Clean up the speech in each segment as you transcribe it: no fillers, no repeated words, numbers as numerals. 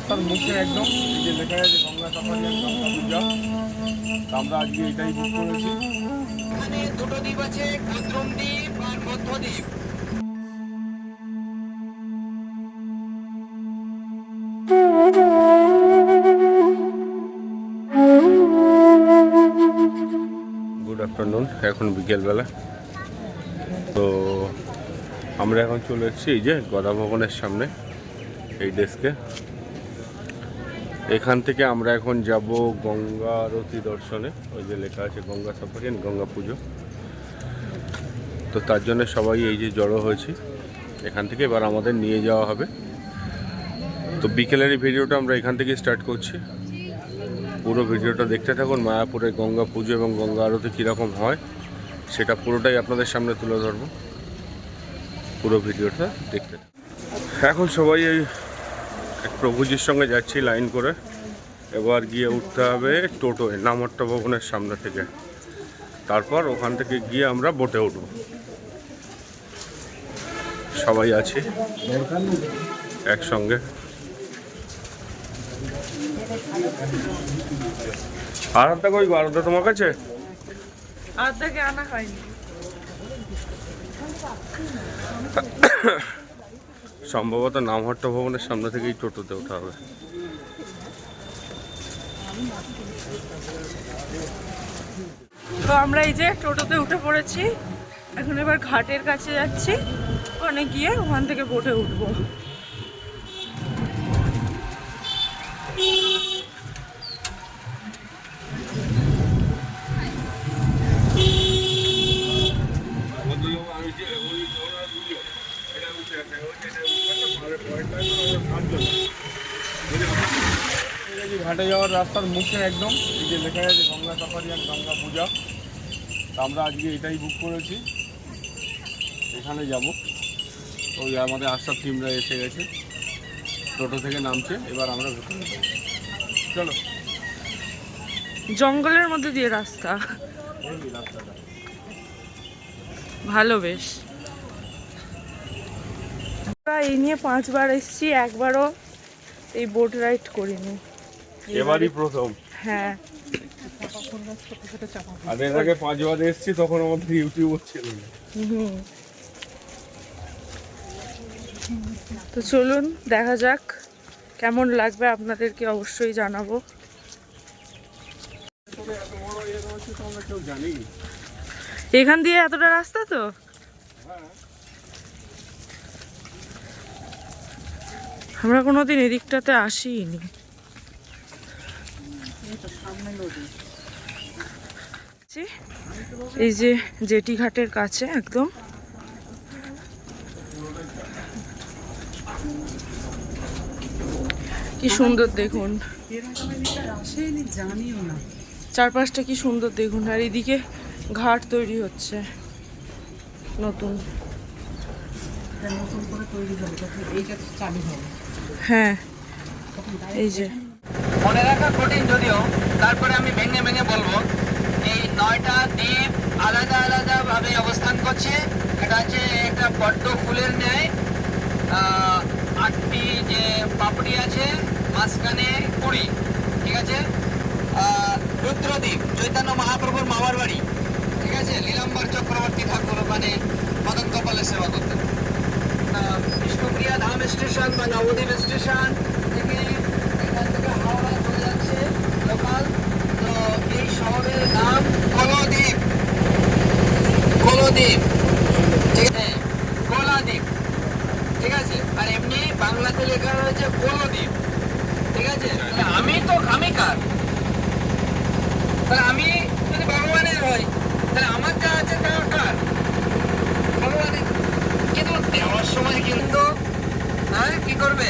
রাস্তার মুখে একদম এই যে লেখা আছে গঙ্গা সাফারি আর গঙ্গা পূজা। আমরা আজকে এটাই বুক করেছি। এখানে দুটো দ্বীপ আছে, কুদ্রুম দ্বীপ আর মধ্য দ্বীপ। গুড আফটারনুন, এখন বিকেলবেলা। তো আমরা এখন চলে এসেছি এই যে গদা ভবনের সামনে এই ডেস্কে। এখান থেকে আমরা এখন যাব গঙ্গা আরতি দর্শনে। ওই যে লেখা আছে গঙ্গা সাফারি গঙ্গা পুজো। তো তার জন্য সবাই এই যে জড়ো হয়েছে এখান থেকে। এবার আমাদের নিয়ে যাওয়া হবে। তো বিকেলের এই ভিডিওটা আমরা এখান থেকে স্টার্ট করছি। পুরো ভিডিওটা দেখতে থাকুন। মায়াপুরে গঙ্গা পুজো এবং গঙ্গা আরতি কীরকম হয় সেটা পুরোটাই আপনাদের সামনে তুলে ধরবো। পুরো ভিডিওটা দেখতে থাকুন। এখন সবাই এই প্রভুজির সঙ্গে যাচ্ছি লাইন করে। এবার গিয়ে উঠতে হবে টোটোয় নামহট্টা ভবনের সামনে থেকে। তারপর ওখান থেকে গিয়ে আমরা বোটে উঠব। সবাই আছি একসঙ্গে। আরাধ্যা কই? আরাধ্যা তোমার কাছে? আরাধ্যাকে আনা হয়নি। সম্ভবত নামহট্টা ভবনের সামনে থেকেই টোটোতে ওঠা হবে। তো আমরা এই যে টোটোতে উঠে পড়েছি। এখন এবার ঘাটের কাছে যাচ্ছি, ওখানে গিয়ে ওখান থেকে বোটে উঠবো। ঘাটে যাওয়ার রাস্তার মুখে একদম এই যে লেখা আছে গঙ্গা সাফারি আর গঙ্গা পূজা। তা আমরা আজকে এটাই বুক করেছি, এখানে যাব। ওই আমাদের আশরাফ টিমরা এসে গেছে, টোটো থেকে নামছে। এবার আমরা ভেতরে যাবো। চলো। জঙ্গলের মধ্যে দিয়ে রাস্তা, এই রাস্তাটা ভালো বেশ। আমরা এই নিয়ে 5 বার এসেছি, একবারও এই বোট রাইড করিনি। এবারই প্রথম। হ্যাঁ, আর এর আগে 5 বার এসেছি, তখন আমাদের ইউটিউব ছিল না। তো চলুন দেখা যাক কেমন লাগবে, আপনাদেরকে অবশ্যই জানাবো। কেউ জানি এখান দিয়ে এতটা রাস্তা তো আমরা কোনোদিন এদিকটাতে আসিনি। এই যে জেটি ঘাটের কাছে একদম। কি সুন্দর দেখুন, চারপাশটা কি সুন্দর দেখুন। আর এদিকে ঘাট তৈরি হচ্ছে নতুন। হ্যাঁ, এই যে মনে রাখা কঠিন যদিও, তারপরে আমি ভেঙে ভেঙে বলবো। এই 9টা দ্বীপ আলাদা আলাদা ভাবে অবস্থান করছে। এটা হচ্ছে একটা পদ্ম ফুলের ন্যায়। 8টি যে পাপড়ি আছে, মাঝখানে 20, ঠিক আছে। রুদ্রদ্বীপ চৈতন্য মহাপ্রভুর মামার বাড়ি, ঠিক আছে। নীলাম্বর চক্রবর্তী ঠাকুর ওখানে মদন কপালের সেবা করতেন। বিষ্ণুপ্রিয়া ধাম স্টেশন বা নবদ্বীপ স্টেশন থেকে এখান থেকে হাওড়া চলে যাচ্ছে লোকাল। তো এই শহরের নাম কলদ্বীপ। কলদ্বীপ, ঠিক আছে, কলাদ্বীপ, ঠিক আছে। আর এমনি বাংলাতে লেখা রয়েছে কলদ্বীপ, ঠিক আছে। আমি তো কার, তাহলে আমি যদি ভগবানের হই, তাহলে আমার যা আছে তা কার? ভগবানের। কিন্তু দেওয়ার সময় কিন্তু হ্যাঁ কি করবে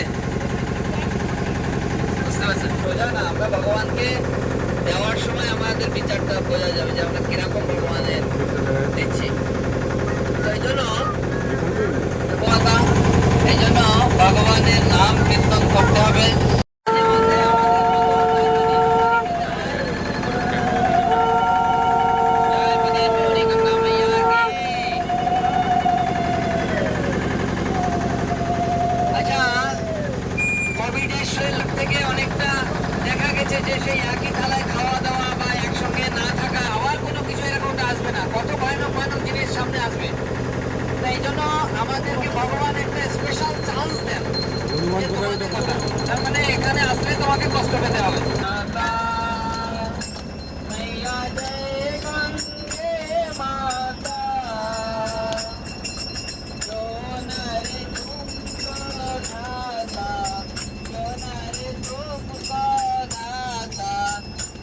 বুঝতে পারছেন? বোঝা না, আমরা ভগবানকে দেওয়ার সময় আমাদের বিচারটা বোঝা যাবে যে আমরা কিরকম ভগবানের দিচ্ছি। তো এই জন্য ভগবানের নাম কীর্তন করতে হবে। থেকে যে সেই একই থালায় খাওয়া দাওয়া বা একসঙ্গে না থাকা আবার কোনো কিছু এরকমটা আসবে না। কত ভয়ানক ভয়ানক জিনিস সামনে আসবে। তাই এই জন্য আমাদেরকে ভগবান একটা স্পেশাল চান্স দেন। তার মানে এখানে আসলে তোমাকে কষ্ট পেতে হবে।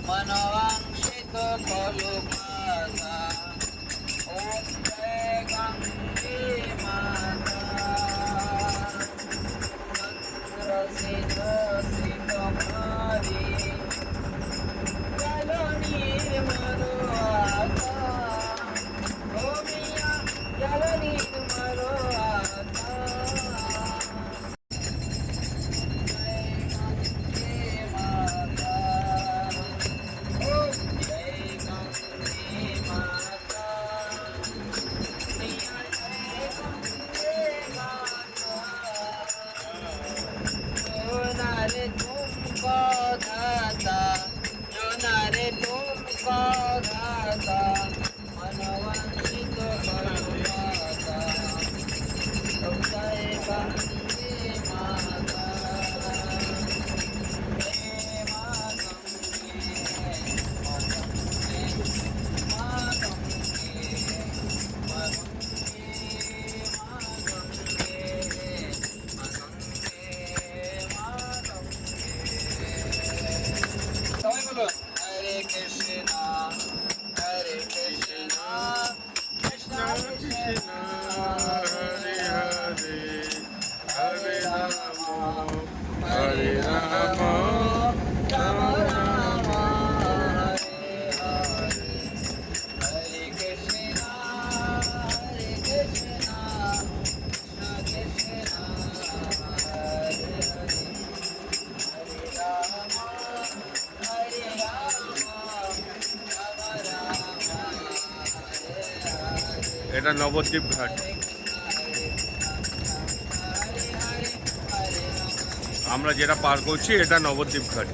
मनवांशित कलु माता ओम जय गंगे माता रसित सितमारी जलनीर मरुआता ओमिया जलनीर मरुआता Hare Krishna, Hare Krishna, Krishna Krishna, Hare Hare, Hare Rama, Hare Rama, Rama Rama, Hare Hare, Hare Krishna, Hare Krishna, Krishna Krishna, Hare Hare, Hare Rama, Hare Rama, Rama Rama, Hare Hare. এটা নবদ্বীপ ঘাট। আমরা যেটা পার করছি এটা নবদ্বীপ ঘাট।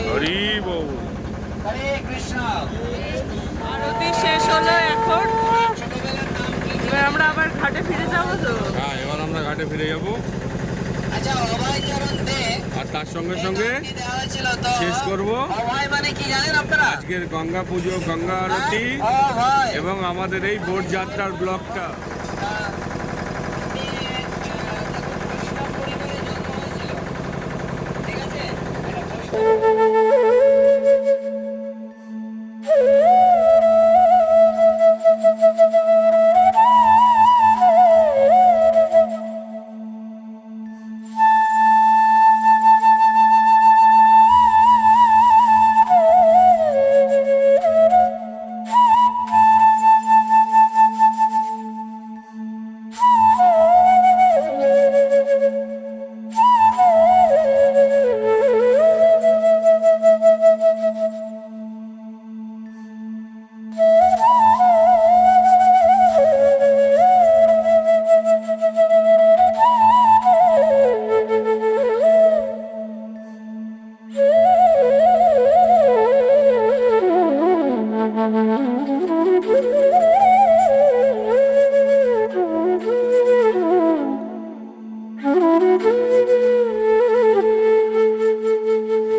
হরি বল। হরে কৃষ্ণ। আরতি শেষ হলো এখন। ছোটবেলার নাম কি? এবার আমরা আবার ঘাটে ফিরে যাবো তো। হ্যাঁ, এবার আমরা ঘাটে ফিরে যাব। আচ্ছা, অভয় চরণ দে। আর তার সঙ্গে সঙ্গে দেওয়া হয়েছিল তো। শেষ করব অভয় মানে কি জানেন আপনারা? আজকের গঙ্গা পুজো, গঙ্গা আরতি অভয়। এবং আমাদের এই বোট যাত্রার ব্লগটা। কৃষ্ণ পরিবারে জন্ম হয়েছিল, ঠিক আছে?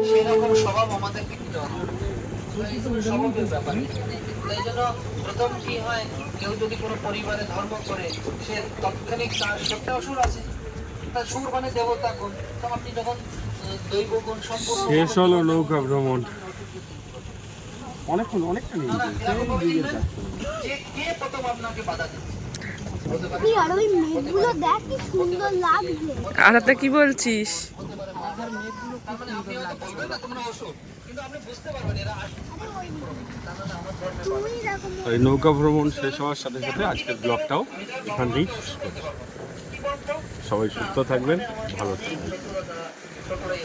সেরকম স্বভাব আমাদের কিন্তু স্বভাবের ব্যাপার। তাই জন্য প্রথম কি হয়, কেউ যদি কোনো পরিবারে ধর্ম করে, সে তৎক্ষণিক তার সত্যি অসুর আছে, তার সুর মানে দেবতা গুণ। তো আপনি যখন দৈব গুণ সম্পূর্ণ শেষ হলো নৌকা ভ্রমণ। অনেকক্ষণ অনেকটা নিয়ে যে কে প্রথম আপনাকে বাধা দিচ্ছে কি আর ওই মেঘগুলো দেখ কি সুন্দর লাগছে। আর তা কি বলছিস? তার মানে আপনি হয়তো বলবেন না তোমরা ওষুধ, কিন্তু আপনি বুঝতে পারবেন এরা তুমি দেখো এই নৌকা ভ্রমণ শেষ হওয়ার সাথে সাথে আজকের ব্লগটাও এখানেই শেষ করছি। সবাই সুস্থ থাকবেন, ভালো থাকবেন। ছোটরাই